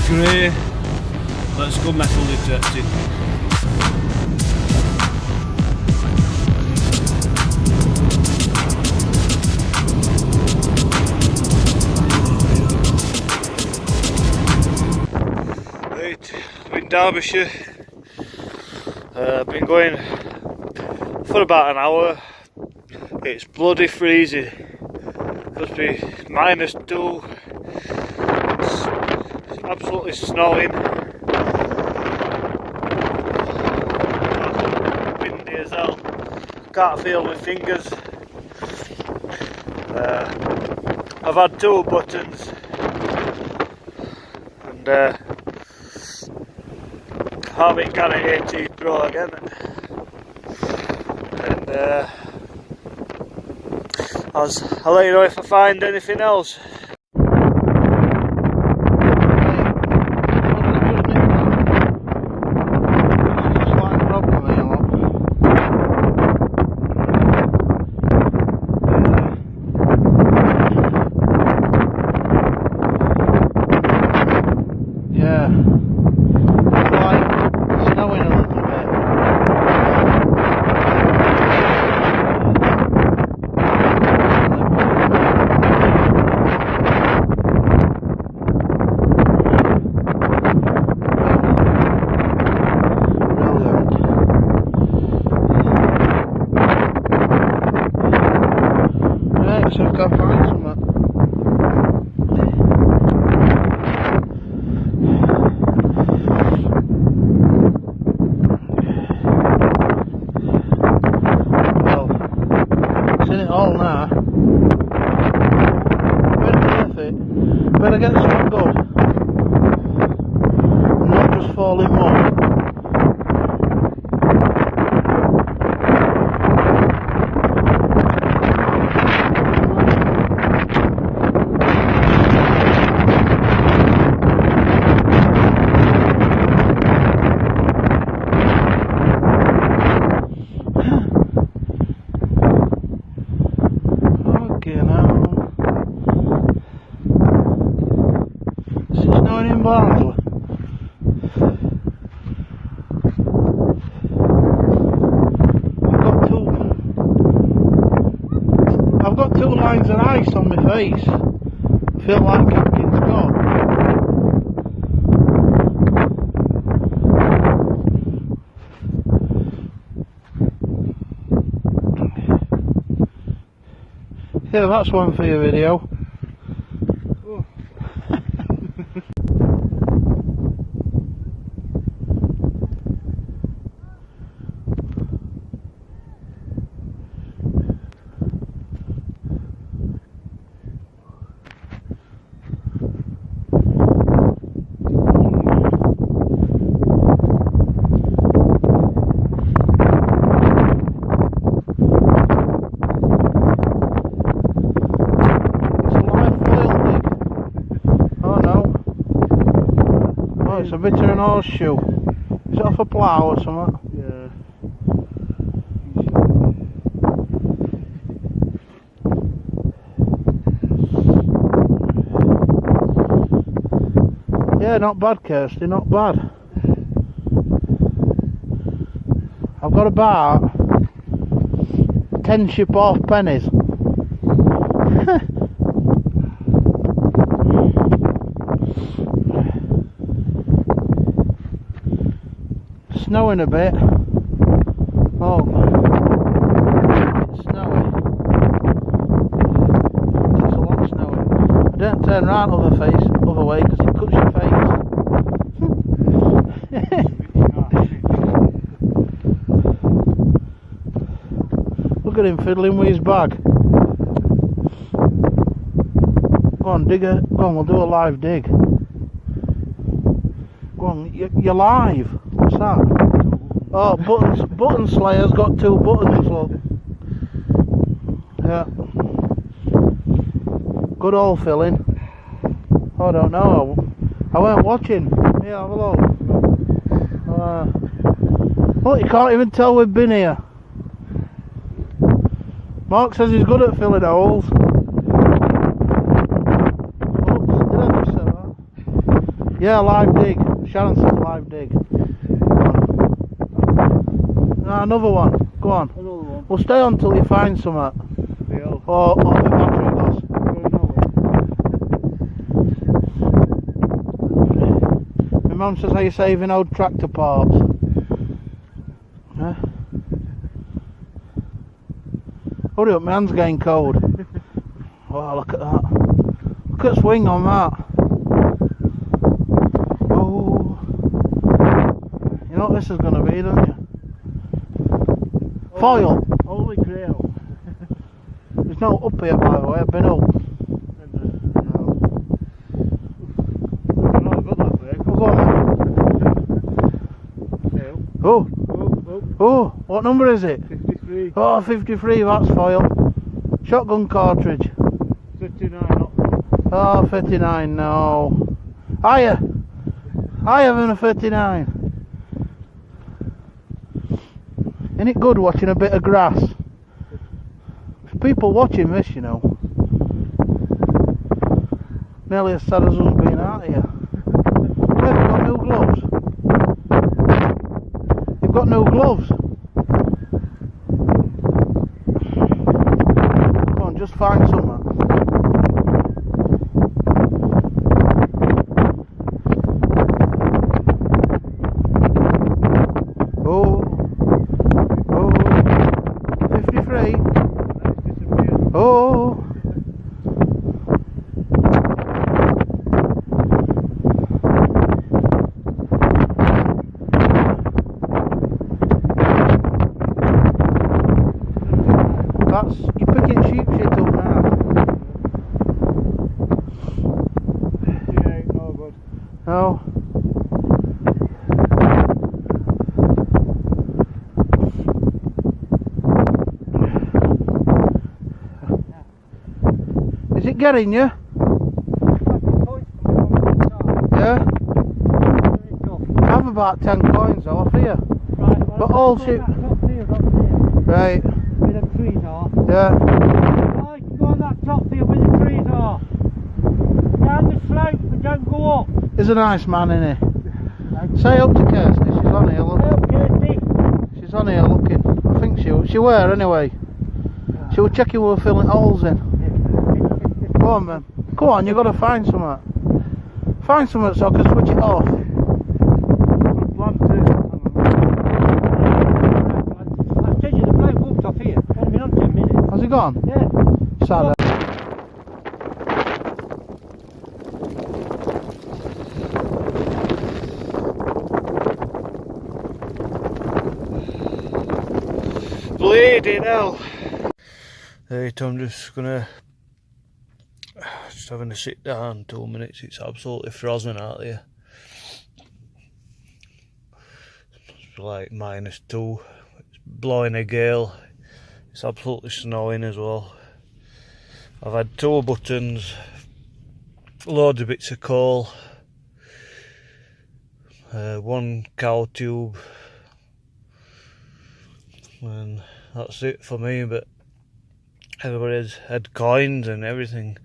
grey. Let's go metal detecting. Right, I'm in Derbyshire. I've been going for about an hour. It's bloody freezing. Must be -2. It's absolutely snowing. Windy as hell. Can't feel my fingers. I've had 2 buttons and having got an AT Pro again, and I'll let you know if I find anything else. Better get something good and not just fall in one. I've got 2 lines of ice on my face. I feel like Captain Scott. Yeah, that's one for your video. It's a bit of an horseshoe. Is it off a plough or something? Yeah. Yeah, not bad, Kirsty, not bad. I've got about 10 ship off pennies. Snowing a bit. Oh, it's snowing. It's a lot snowing. I don't turn right other way because it cuts your face. Look at him fiddling with his bag. Go on, dig a. Go on, we'll do a live dig. Go on, you're live. What's that? Oh, button Slayer's got 2 buttons, look. Yeah. Good old filling. I don't know. I weren't watching. Yeah, have a look. Look, you can't even tell we've been here. Mark says he's good at filling holes. Oops, did I just say that? Yeah, live dig. Sharon says live dig. Another one. Go on. Another one. We'll stay on till you find something. Yeah. Or the battery goes. My mum says, are you saving old tractor parts? Huh? Hurry up, my hand's getting cold. Oh, look at that. Look at the swing on that. Oh. You know what this is going to be, don't you? Foil. Holy grail. There's no up here, by the way. I've been up. Go on, then. Oh. Oh, what number is it? 53. Oh, 53, that's foil. Shotgun cartridge. 59, not wrong. Oh, 59, no. Higher. Higher than a 59. Isn't it good watching a bit of grass? There's people watching this, you know. Nearly as sad as us being out here. Have you got new gloves? You've got new gloves? Come on, just find something. Oh. Oh. 53. Oh. You're picking sheep shit up now. Yeah, no good. No. Is it getting you? Yeah? I have about 10 coins though, off here. Right, But all sheep. Right. Where the trees are. Yeah. I can go on that top field where the trees are. Down the slope and don't go up. He's a nice man, isn't he? Say up to Kirsty, she's on here, look. Help, Kirsty. She's on here looking. I think she were anyway. She was checking we were filling holes in. Go on, man. Go on, you've got to find something. Find something so I can switch it off. I tell you, the bloke walked off here. Only been on 10 minutes. Has he gone? Yeah. Sad. Bleeding hell. Right, I'm just having to sit down 2 minutes. It's absolutely frozen out here. It's like -2. It's blowing a gale. It's absolutely snowing as well. I've had 2 buttons, loads of bits of coal, 1 cow tube, and that's it for me. But everybody's had coins and everything.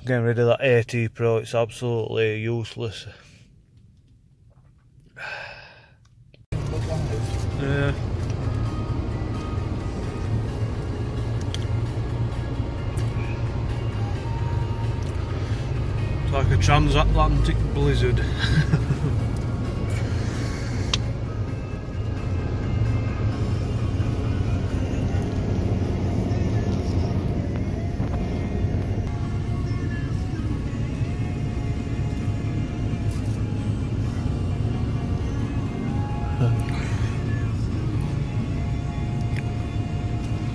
Getting rid of that AT Pro, it's absolutely useless. Yeah. It's like a transatlantic blizzard.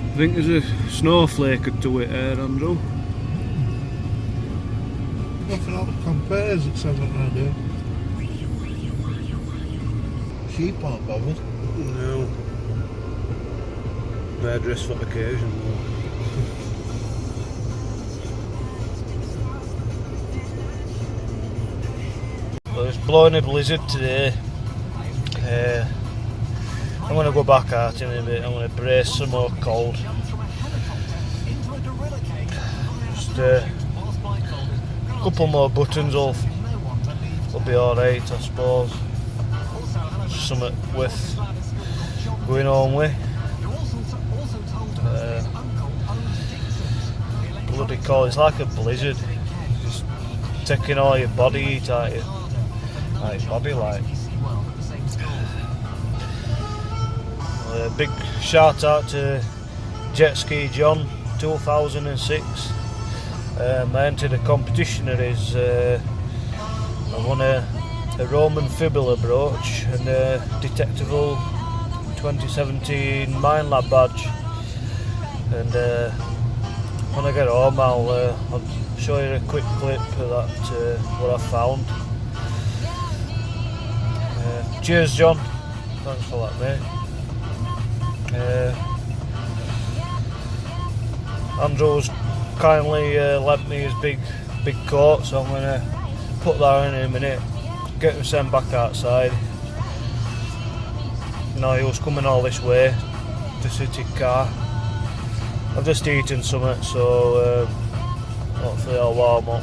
I think there's a snowflake or 2 here, Andrew. Nothing else compares, it says on radio. Sheep aren't bothered. No. They're dressed for occasion though. Well, it's blowing a blizzard today. I'm going to go back out in a bit. I'm going to brace some more cold. Just a couple more buttons off. it'll be alright, I suppose. Something worth going home with. Bloody cold, it's like a blizzard. Just taking all your body heat out of your body like. Big shout out to Jet Ski John 2006. I entered a competition at his. I won a Roman fibula brooch and a Detectival 2017 Mine Lab badge. And when I get home, I'll show you a quick clip of that, what I found. Cheers, John. Thanks for that, mate. Andrew's kindly lent me his big coat, so I'm going to put that in a minute, get him sent back outside. No, he was coming all this way to city car. I've just eaten something, so hopefully I'll warm up.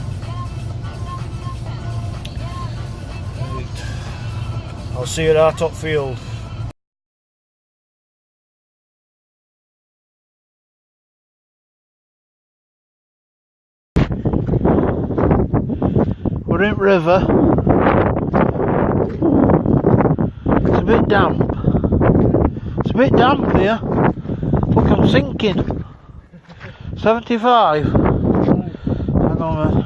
I'll see you at our top field. We're in river. It's a bit damp. It's a bit damp here. Look, I'm sinking. 75. Hang on, man.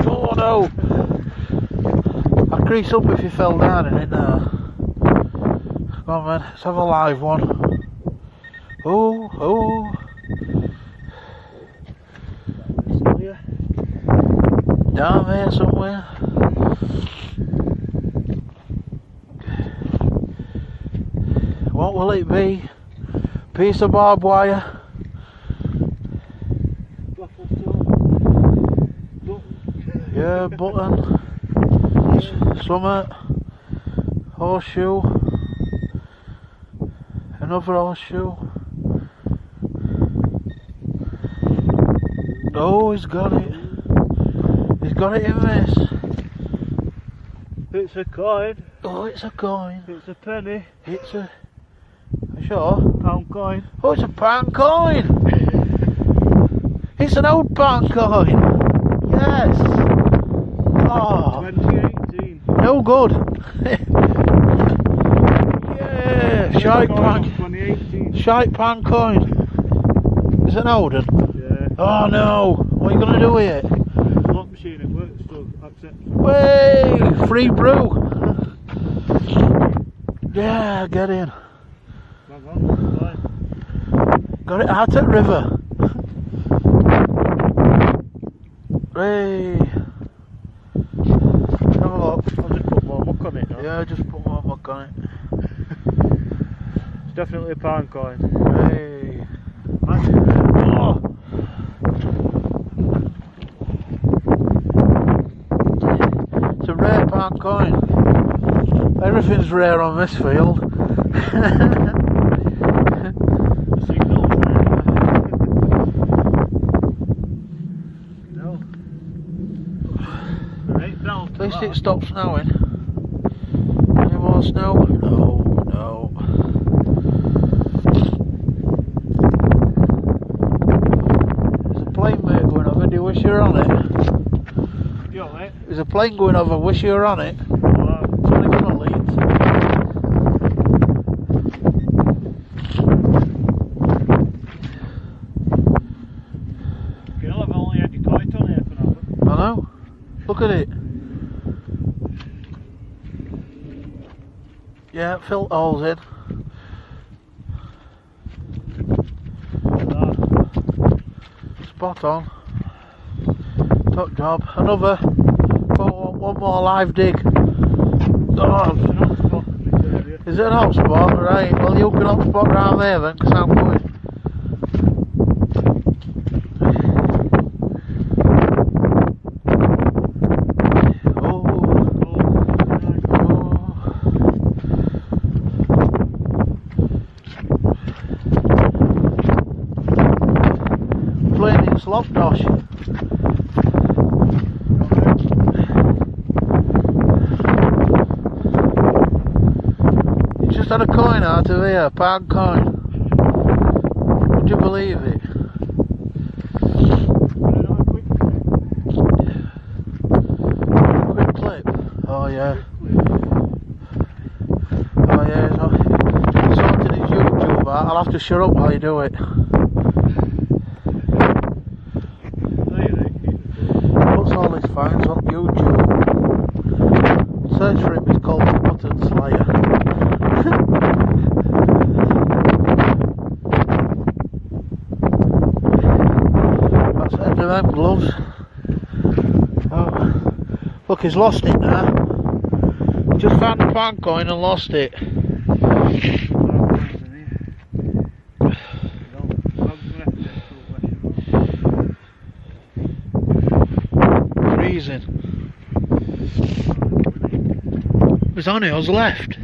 Oh no! I'd crease up if you fell down in it now. Come on, man. Let's have a live one. Oh, oh. Down there somewhere. What will it be? Piece of barbed wire. Yeah, button. Summit. Horseshoe. Another horseshoe. Oh, he's got it. He's got it in this. It's a coin. Oh, it's a coin. It's a penny. It's a... Sure? Pound coin. Oh, it's a pound coin. It's an old pound coin. Yes. Oh. 2018. No good. Yeah. Shite pound. 2018. Shite pound coin. Is it an old one? Yeah. Oh no. What are you going to do with it? Slot machine, it works, so accept. Way! Free brew! Yeah, get in. Hang on, fine. Got it out at river. Hey! Have a look. I'll just put more muck on it now. Yeah, just put more muck on it. It's definitely a pound coin. Hey! Oh. It's a rare pound coin. Everything's rare on this field. No. At least it stopped snowing. Any more snow? No, no. There's a plane mate going over. Do you wish you were on it? You alright? There's a plane going over. Wish you were on it. It's only gonna lead. Girl, I've only had your kite on here for now. I know. Look at it. Yeah, fill holes in. Spot on. Top job. Another. One more live dig. Oh. Is it an hot spot? Right, well you can hot spot round there then, because I'm going. Slop dosh. just had a coin out of here, pound coin. Would you believe it? Quick clip. Oh yeah. Oh yeah, he's sorting his YouTube out. I'll have to shut up while you do it. Puts all his finds on YouTube. Search for him, it's called the Button Slayer. That's the end of them gloves. Oh, look, he's lost it now. He just found the pound coin and lost it. Freezing. There's only us left.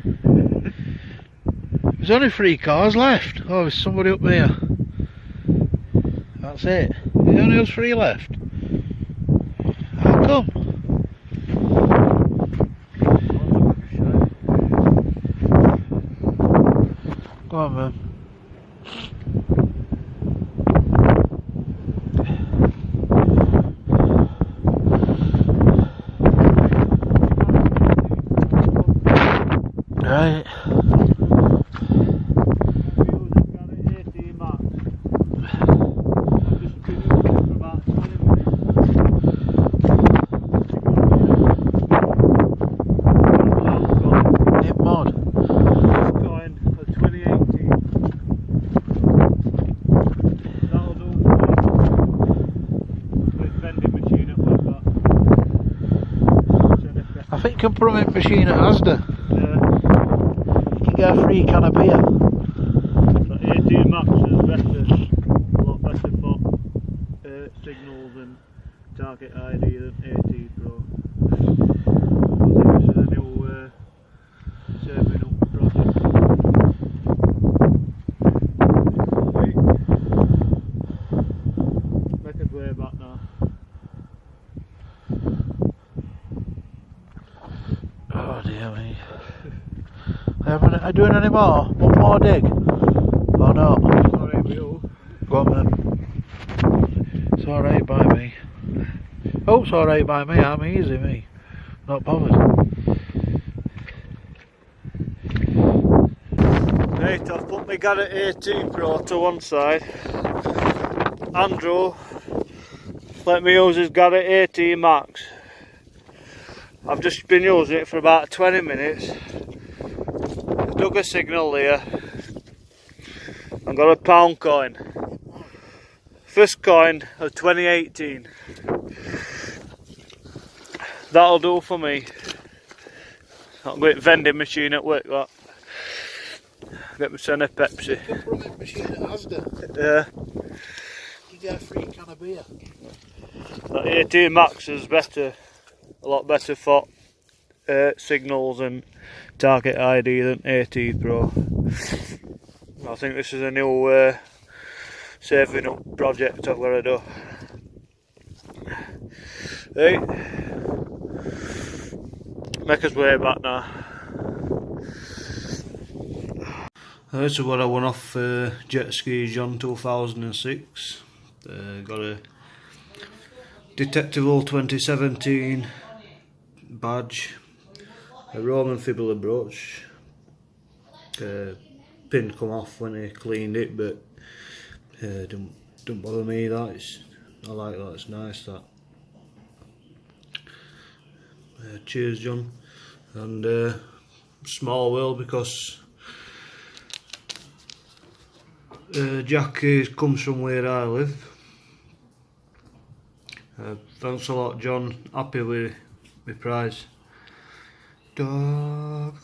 There's only 3 cars left. Oh, there's somebody up there. That's it. There's only us 3 left. How come? Go on, man. Right. I think you can put them in machine at Asda. You can get a free can of beer. The 18 Max is better, a lot better for signals and target ID than 18 Pro. I think this is a new saving up project. Right. Make us way back now. Oh dear me. Are you doing any more? One more dig? Or not? Alright with you. Go on then. It's alright by me. Oh, it's alright by me, I'm easy, me. Not bothered. Right, I've put my Garrett 18 Pro to one side. Andrew let me use his Garrett 18 Max. I've just been using it for about 20 minutes. Dug a signal there and got a pound coin. First coin of 2018. That'll do for me. I'll go to vending machine at work, that. Get myself a Pepsi. From machine at Asda. Yeah. You get a free can of beer. That 18 Max is better, a lot better for signals and target ID than 18 Pro. I think this is a new saving up project I've got to do. Right, make us way back now. This is what I won off Jet Ski John 2006. Got a Detectable 2017 badge, a Roman fibula brooch. Pin come off when he cleaned it, but don't bother me. That I like that. It's nice that. Cheers, John. And small wheel because Jackie comes from where I live. Thanks a lot, John. Happy with my prize. Dog.